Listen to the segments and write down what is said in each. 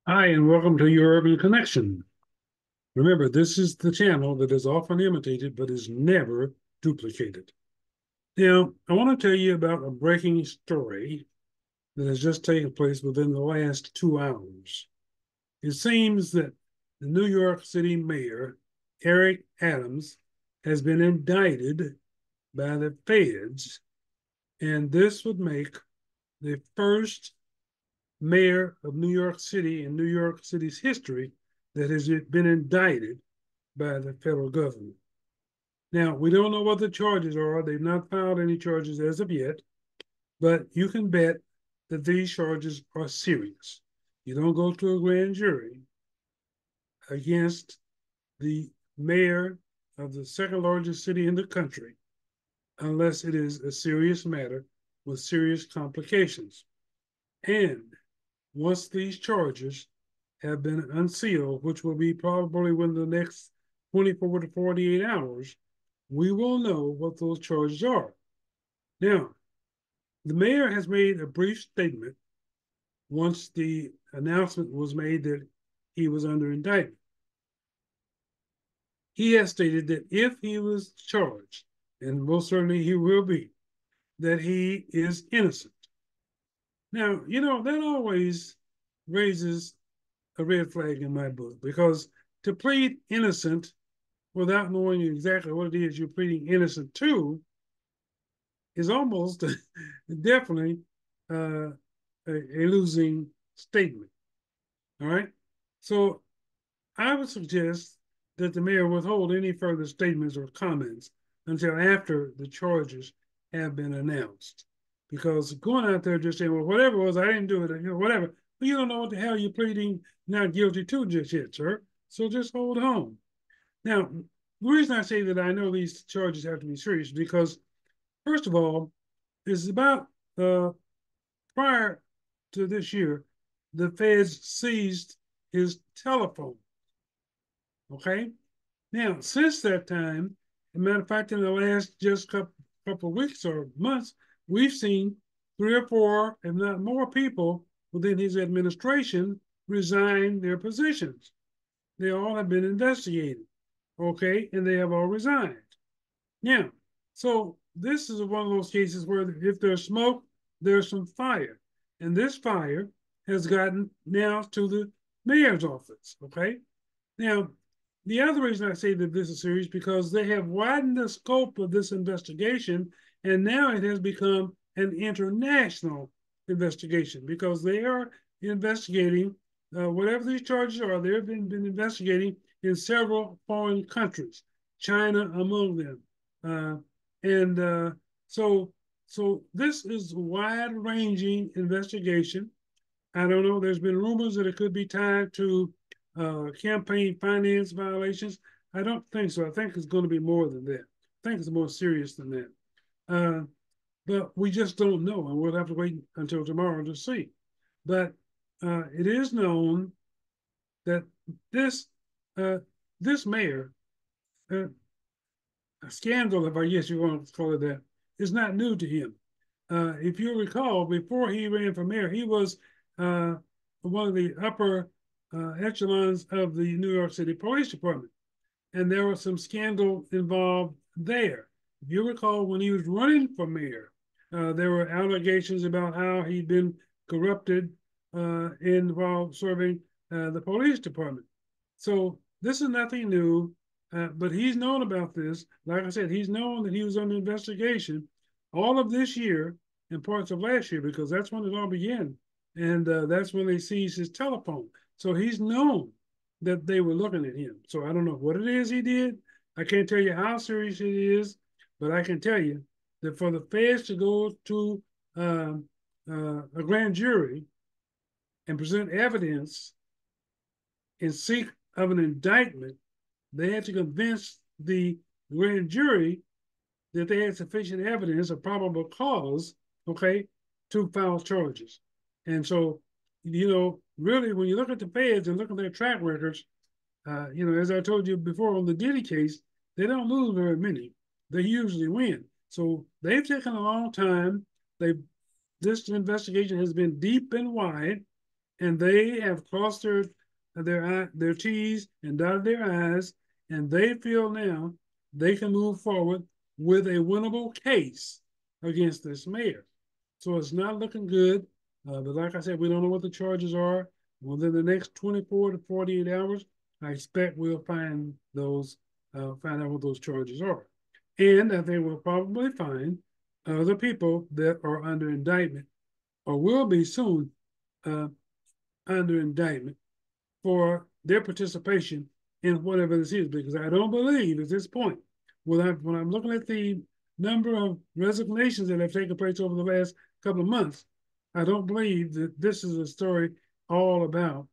Hi, and welcome to your Urban Connection. Remember, this is the channel that is often imitated but is never duplicated. Now, I want to tell you about a breaking story that has just taken place within the last 2 hours. It seems that the New York City mayor, Eric Adams, has been indicted by the feds, and this would make the first mayor of New York City in New York City's history that has been indicted by the federal government. Now, we don't know what the charges are. They've not filed any charges as of yet, but you can bet that these charges are serious. You don't go to a grand jury against the mayor of the second largest city in the country unless it is a serious matter with serious complications. And once these charges have been unsealed, which will be probably within the next 24 to 48 hours, we will know what those charges are. Now, the mayor has made a brief statement once the announcement was made that he was under indictment. He has stated that if he was charged, and most certainly he will be, that he is innocent. Now, that always raises a red flag in my book because to plead innocent without knowing exactly what it is you're pleading innocent to is almost definitely uh, a losing statement. All right. So I would suggest that the mayor withhold any further statements or comments until after the charges have been announced. Because going out there just saying, well, whatever it was, I didn't do it, whatever. Well, you don't know what the hell you're pleading not guilty to just yet, sir. So just hold on. Now, the reason I say that I know these charges have to be serious is because, first of all, it's about prior to this year, the feds seized his telephone. Okay. Now, since that time, as a matter of fact, in the last just couple of weeks or months, we've seen three or four, if not more, people within his administration resign their positions. They all have been investigated. Okay. And they have all resigned. Now, so this is one of those cases where if there's smoke, there's some fire. And this fire has gotten now to the mayor's office. Okay. Now, the other reason I say that this is serious because they have widened the scope of this investigation, and now it has become an international investigation because they are investigating whatever these charges are. They've been investigating in several foreign countries, China among them, uh, and so so this is a wide-ranging investigation. I don't know. There's been rumors that it could be tied to campaign finance violations. I don't think so. I think it's going to be more than that. I think it's more serious than that. Uh, but we just don't know, and we'll have to wait until tomorrow to see. But it is known that this uh, this mayor, uh, a scandal, if I guess you want to call it that, is not new to him. If you recall, before he ran for mayor, he was uh, one of the upper echelons of the New York City Police Department. And there was some scandal involved there. If you recall, when he was running for mayor, there were allegations about how he'd been corrupted while serving the police department. So this is nothing new, but he's known about this. Like I said, he's known that he was under investigation all of this year and parts of last year because that's when it all began. And that's when they seized his telephone. So he's known that they were looking at him. So I don't know what it is he did. I can't tell you how serious it is, but I can tell you that for the feds to go to a grand jury and present evidence and seek of an indictment, they had to convince the grand jury that they had sufficient evidence of probable cause, okay, to file charges. And so, really, when you look at the feds and look at their track records, as I told you before on the Diddy case, they don't lose very many. They usually win. So they've taken a long time. They This investigation has been deep and wide, and they have crossed their T's and dotted their I's, and they feel now they can move forward with a winnable case against this mayor. So it's not looking good. But like I said, we don't know what the charges are. Within the next 24 to 48 hours, I expect we'll find out what those charges are. And that they will probably find other people that are under indictment or will be soon uh, under indictment for their participation in whatever this is, because I don't believe at this point, when I'm looking at the number of resignations that have taken place over the last couple of months, I don't believe that this is a story all about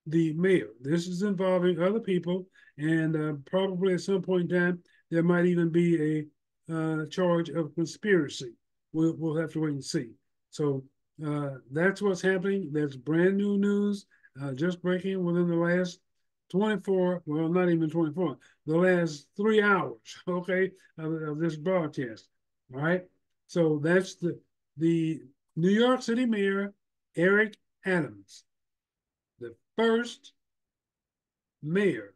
the mayor. This is involving other people, and probably at some point in time, there might even be a charge of conspiracy. We'll have to wait and see. So that's what's happening. That's brand new news, just breaking within the last 24, well, not even 24, the last 3 hours, okay, of this broadcast. All right. So that's the New York City Mayor, Eric Adams, the first mayor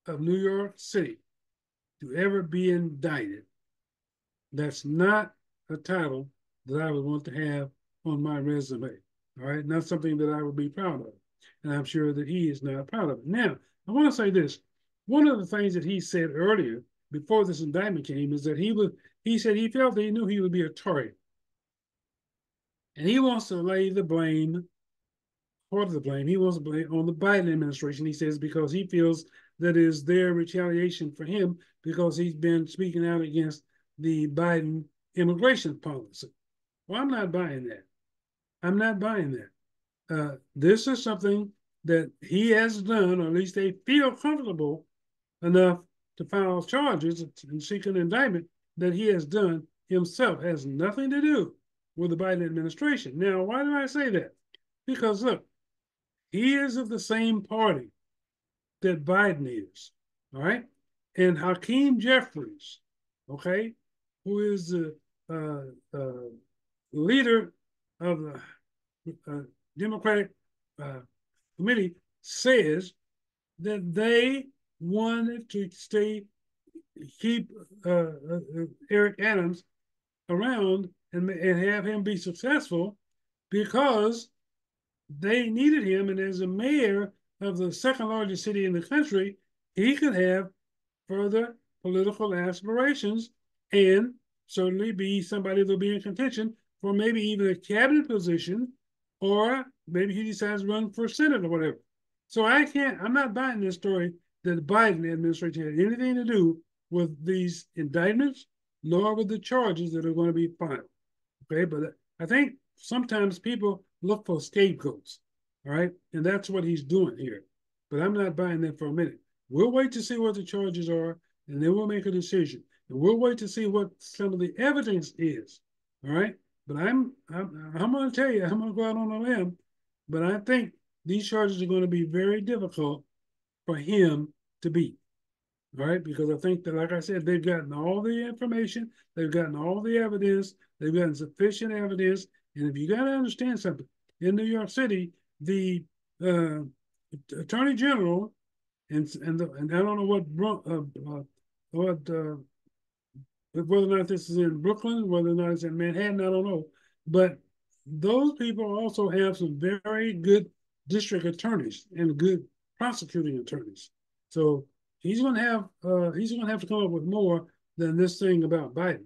of New York City to ever be indicted. That's not a title that I would want to have on my resume. All right, not something that I would be proud of. And I'm sure that he is not proud of it. Now, I want to say this. One of the things that he said earlier, before this indictment came, is that he said he felt that he knew he would be a target. And he wants to lay the blame, part of the blame, he wants to blame on the Biden administration, he says, because he feels that is their retaliation for him because he's been speaking out against the Biden immigration policy. Well, I'm not buying that. I'm not buying that. This is something that he has done, or at least they feel comfortable enough to file charges and seek an indictment that he has done himself. It has nothing to do with the Biden administration. Now, why do I say that? Because look, he is of the same party that Biden is, all right? And Hakeem Jeffries, okay, who is the leader of the Democratic committee, says that they wanted to keep Eric Adams around and have him be successful because they needed him. And as a mayor of the second largest city in the country, he could have further political aspirations and certainly be somebody that'll be in contention for maybe even a cabinet position, or maybe he decides to run for Senate or whatever. So I'm not buying this story that the Biden administration had anything to do with these indictments, nor with the charges that are going to be filed. Okay, but I think sometimes people look for scapegoats, all right? And that's what he's doing here. But I'm not buying that for a minute. We'll wait to see what the charges are, and then we'll make a decision. And we'll wait to see what some of the evidence is, all right? But I'm going to tell you, I'm going to go out on a limb, but I think these charges are going to be very difficult for him to beat. All right, because I think that, like I said, they've gotten all the information, they've gotten all the evidence, they've gotten sufficient evidence. And if you got to understand something, in New York City, the Attorney General and I don't know whether or not this is in Brooklyn, whether or not it's in Manhattan, I don't know. But those people also have some very good district attorneys and good prosecuting attorneys. So he's going to have to come up with more than this thing about Biden.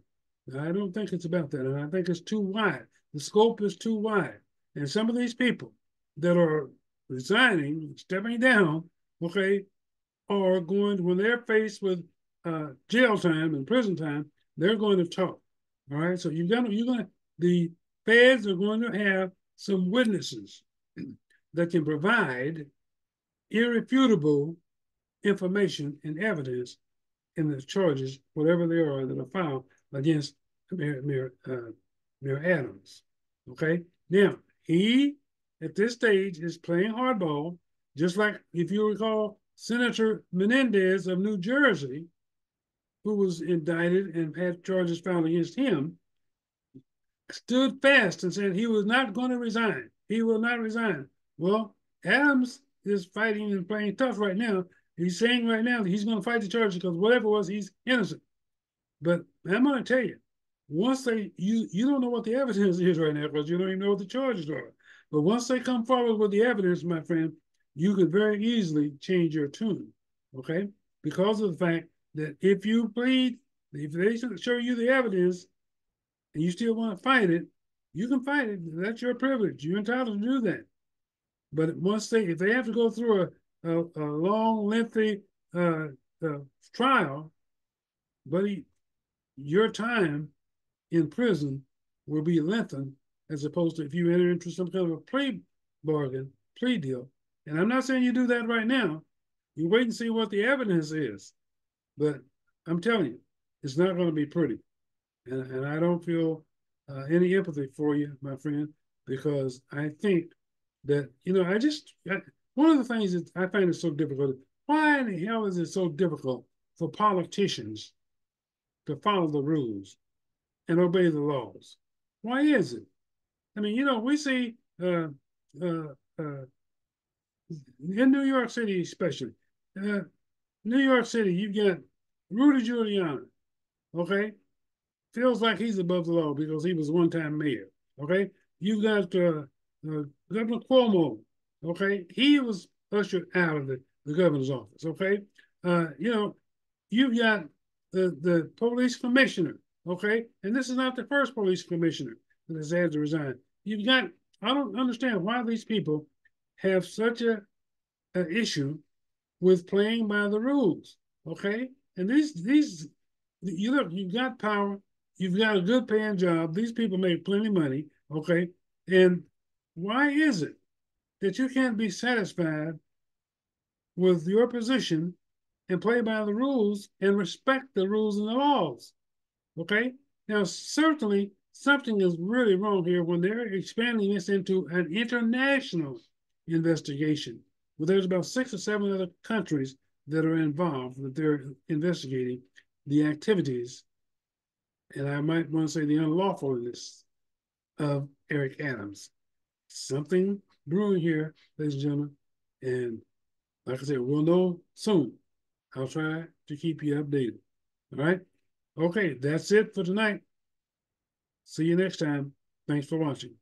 I don't think it's about that, and I think it's too wide. The scope is too wide, and some of these people that are resigning, stepping down, okay, are going when they're faced with jail time and prison time, they're going to talk. All right, so the feds are going to have some witnesses that can provide irrefutable information and evidence in the charges, whatever they are that are filed against Mayor Adams. Okay, now he at this stage is playing hardball, just like if you recall Senator Menendez of New Jersey, who was indicted and had charges filed against him, stood fast and said he was not going to resign. he will not resign. Well, Adams is fighting and playing tough right now. He's saying right now that he's going to fight the charges because whatever it was, he's innocent. But I'm going to tell you, once you don't know what the evidence is right now because you don't even know what the charges are. But once they come forward with the evidence, my friend, you could very easily change your tune, okay? Because of the fact that if you plead, if they show you the evidence and you still want to fight it, you can fight it. That's your privilege. You're entitled to do that. But if they have to go through a long, lengthy uh, uh, trial, buddy, your time in prison will be lengthened as opposed to if you enter into some kind of a plea deal. And I'm not saying you do that right now. You wait and see what the evidence is. But I'm telling you, it's not going to be pretty. And I don't feel any empathy for you, my friend, because I think that, one of the things that I find is so difficult, why in the hell is it so difficult for politicians to follow the rules and obey the laws? Why is it? I mean, we see uh, uh, in New York City, especially, uh, New York City, you've got Rudy Giuliani, okay? Feels like he's above the law because he was one-time mayor, okay? You've got Governor Cuomo, okay? He was ushered out of the governor's office, okay? You've got the police commissioner, okay? And this is not the first police commissioner that has had to resign. I don't understand why these people have such a issue with playing by the rules, okay? And you've got power, you've got a good paying job, these people make plenty of money, okay? And why is it that you can't be satisfied with your position and play by the rules and respect the rules and the laws? Okay. Now, certainly something is really wrong here when they're expanding this into an international investigation. Well, there's about 6 or 7 other countries that are involved, that they're investigating the activities, and I might want to say the unlawfulness of Eric Adams. Something brewing here, ladies and gentlemen. And like I said, we'll know soon. I'll try to keep you updated. All right. Okay, that's it for tonight. See you next time. Thanks for watching.